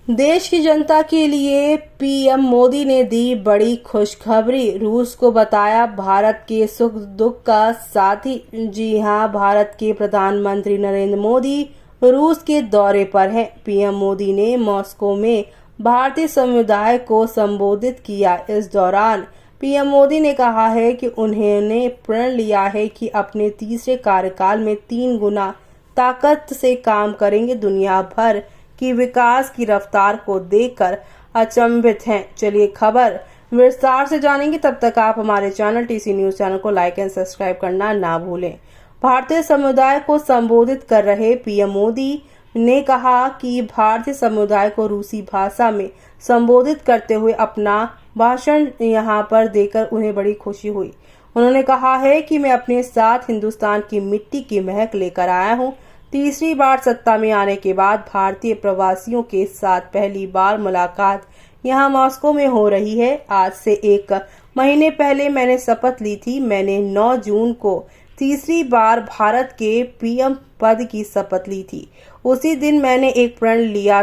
देश की जनता के लिए पीएम मोदी ने दी बड़ी खुशखबरी। रूस को बताया भारत के सुख दुख का साथी। जी हां, भारत के प्रधानमंत्री नरेंद्र मोदी रूस के दौरे पर हैं। पीएम मोदी ने मॉस्को में भारतीय समुदाय को संबोधित किया। इस दौरान पीएम मोदी ने कहा है कि उन्होंने प्रण लिया है कि अपने तीसरे कार्यकाल में 3 गुना ताकत से काम करेंगे। दुनिया भर की विकास की रफ्तार को देखकर अचंभित हैं। चलिए खबर विस्तार से जानेंगे। तब तक आप हमारे चैनल टीसी न्यूज चैनल को लाइक एंड सब्सक्राइब करना ना भूलें। भारतीय समुदाय को संबोधित कर रहे पीएम मोदी ने कहा कि भारतीय समुदाय को रूसी भाषा में संबोधित करते हुए अपना भाषण यहां पर देकर उन्हें बड़ी खुशी हुई। उन्होंने कहा है कि मैं अपने साथ हिंदुस्तान की मिट्टी की महक लेकर आया हूं। तीसरी बार सत्ता में आने के बाद भारतीय प्रवासियों के साथ पहली बार मुलाकात यहां मॉस्को में हो रही है। आज से 1 महीने पहले मैंने शपथ ली थी। मैंने 9 जून को तीसरी बार भारत के पीएम पद की शपथ ली थी। उसी दिन मैंने प्रण लिया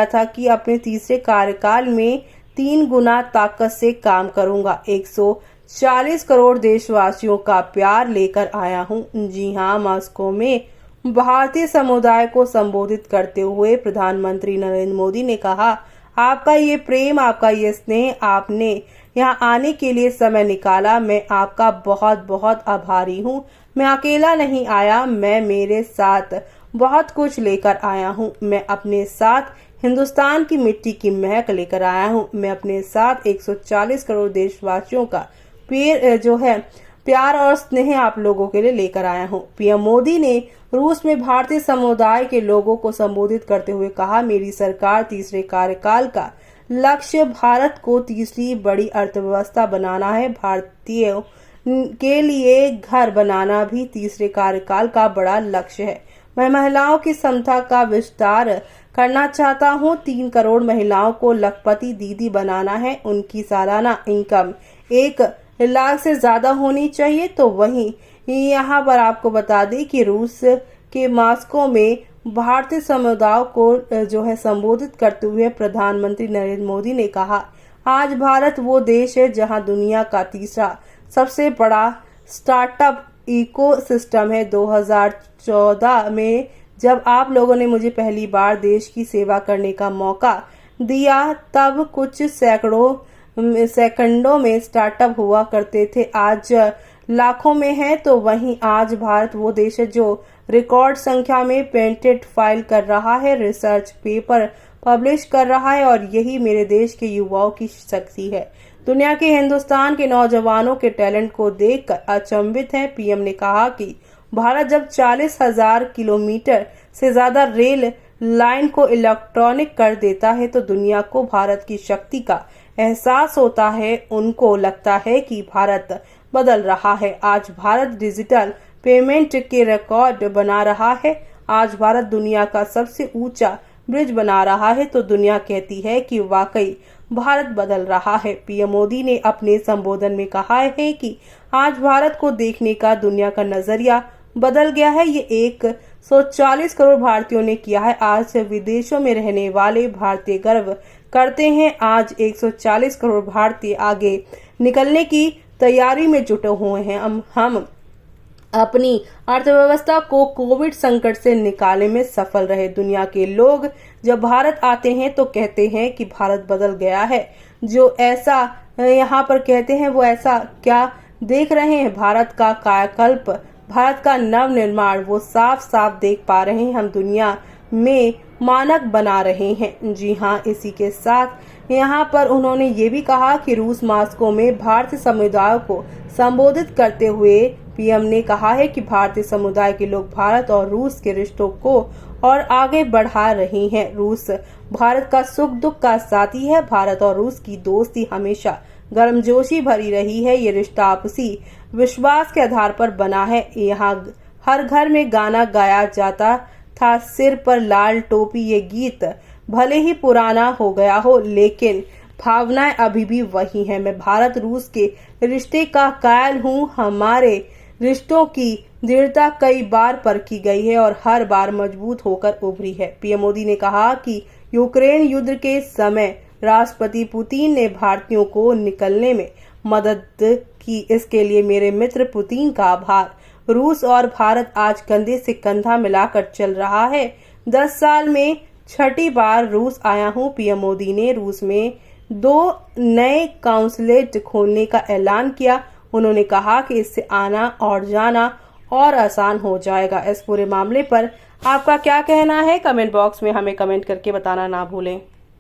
था कि अपने तीसरे कार्यकाल में 3 गुना ताकत से काम करूंगा। 140 करोड़ देशवासियों का प्यार लेकर आया हूं। जी हां, मॉस्को में भारतीय समुदाय को संबोधित करते हुए प्रधानमंत्री नरेंद्र मोदी ने कहा, आपका ये प्रेम, आपका ये स्नेह, आपने यहाँ आने के लिए समय निकाला, मैं आपका बहुत बहुत आभारी हूँ। मैं अकेला नहीं आया, मैं मेरे साथ बहुत कुछ लेकर आया हूँ। मैं अपने साथ हिंदुस्तान की मिट्टी की महक लेकर आया हूँ। मैं अपने साथ 140 करोड़ देशवासियों का प्यार और स्नेह आप लोगों के लिए लेकर आया हूँ। पीएम मोदी ने रूस में भारतीय समुदाय के लोगों को संबोधित करते हुए कहा, मेरी सरकार तीसरे कार्यकाल का लक्ष्य भारत को तीसरी बड़ी अर्थव्यवस्था बनाना है। भारतीयों के लिए घर बनाना भी तीसरे कार्यकाल का बड़ा लक्ष्य है। मैं महिलाओं की क्षमता का विस्तार करना चाहता हूँ। 3 करोड़ महिलाओं को लखपति दीदी बनाना है। उनकी सालाना इनकम 1 लाख से ज्यादा होनी चाहिए। तो वहीं यहाँ पर आपको बता दें कि रूस के मॉस्को में भारतीय समुदाय को संबोधित करते हुए प्रधानमंत्री नरेंद्र मोदी ने कहा, आज भारत वो देश है जहां दुनिया का तीसरा सबसे बड़ा स्टार्टअप इकोसिस्टम है। 2014 में जब आप लोगों ने मुझे पहली बार देश की सेवा करने का मौका दिया, तब कुछ सेकंडों में स्टार्टअप हुआ करते थे, आज लाखों में है। तो वहीं आज भारत वो देश है जो रिकॉर्ड संख्या में पेटेंट फाइल कर रहा है, रिसर्च पेपर पब्लिश कर रहा है, और यही मेरे देश के युवाओं की शक्ति है। दुनिया के हिंदुस्तान के नौजवानों के टैलेंट को देखकर अचंभित है। पीएम ने कहा कि भारत जब 40,000 किलोमीटर से ज्यादा रेल लाइन को इलेक्ट्रॉनिक कर देता है तो दुनिया को भारत की शक्ति का एहसास होता है। उनको लगता है कि भारत बदल रहा है। आज भारत डिजिटल पेमेंट के रिकॉर्ड बना रहा है। आज भारत दुनिया का सबसे ऊंचा ब्रिज बना रहा है। तो दुनिया कहती है कि वाकई भारत बदल रहा है। पीएम मोदी ने अपने संबोधन में कहा है कि आज भारत को देखने का दुनिया का नजरिया बदल गया है। ये 140 करोड़ भारतीयों ने किया है। आज विदेशों में रहने वाले भारतीय गर्व करते हैं। आज 140 करोड़ भारतीय आगे निकलने की तैयारी में जुटे हुए हैं। हम अपनी अर्थव्यवस्था को कोविड संकट से निकालने में सफल रहे। दुनिया के लोग जब भारत आते हैं तो कहते हैं कि भारत बदल गया है। जो ऐसा यहाँ पर कहते हैं वो ऐसा क्या देख रहे हैं? भारत का कायाकल्प, भारत का नव निर्माण वो साफ साफ देख पा रहे हैं। हम दुनिया में मानक बना रहे हैं। जी हाँ, इसी के साथ यहाँ पर उन्होंने ये भी कहा कि रूस मॉस्को में भारतीय समुदाय को संबोधित करते हुए पीएम ने कहा है कि भारतीय समुदाय के लोग भारत और रूस के रिश्तों को और आगे बढ़ा रहे हैं। रूस भारत का सुख दुख का साथी है। भारत और रूस की दोस्ती हमेशा गर्मजोशी भरी रही है। ये रिश्ता आपसी विश्वास के आधार पर बना है। यहाँ हर घर में गाना गाया जाता था, सिर पर लाल टोपी। ये गीत भले ही पुराना हो गया हो, लेकिन भावनाएं अभी भी वही हैं। मैं भारत रूस के रिश्ते का कायल हूँ। हमारे रिश्तों की दृढ़ता कई बार परखी गई है और हर बार मजबूत होकर उभरी है। पीएम मोदी ने कहा कि यूक्रेन युद्ध के समय राष्ट्रपति पुतिन ने भारतीयों को निकलने में मदद की, इसके लिए मेरे मित्र पुतिन का आभार। रूस और भारत आज कंधे से कंधा मिलाकर चल रहा है। 10 साल में 6ठी बार रूस आया हूं। पीएम मोदी ने रूस में 2 नए काउंसलेट खोलने का ऐलान किया। उन्होंने कहा कि इससे आना और जाना और आसान हो जाएगा। इस पूरे मामले पर आपका क्या कहना है? कमेंट बॉक्स में हमें कमेंट करके बताना ना भूलें।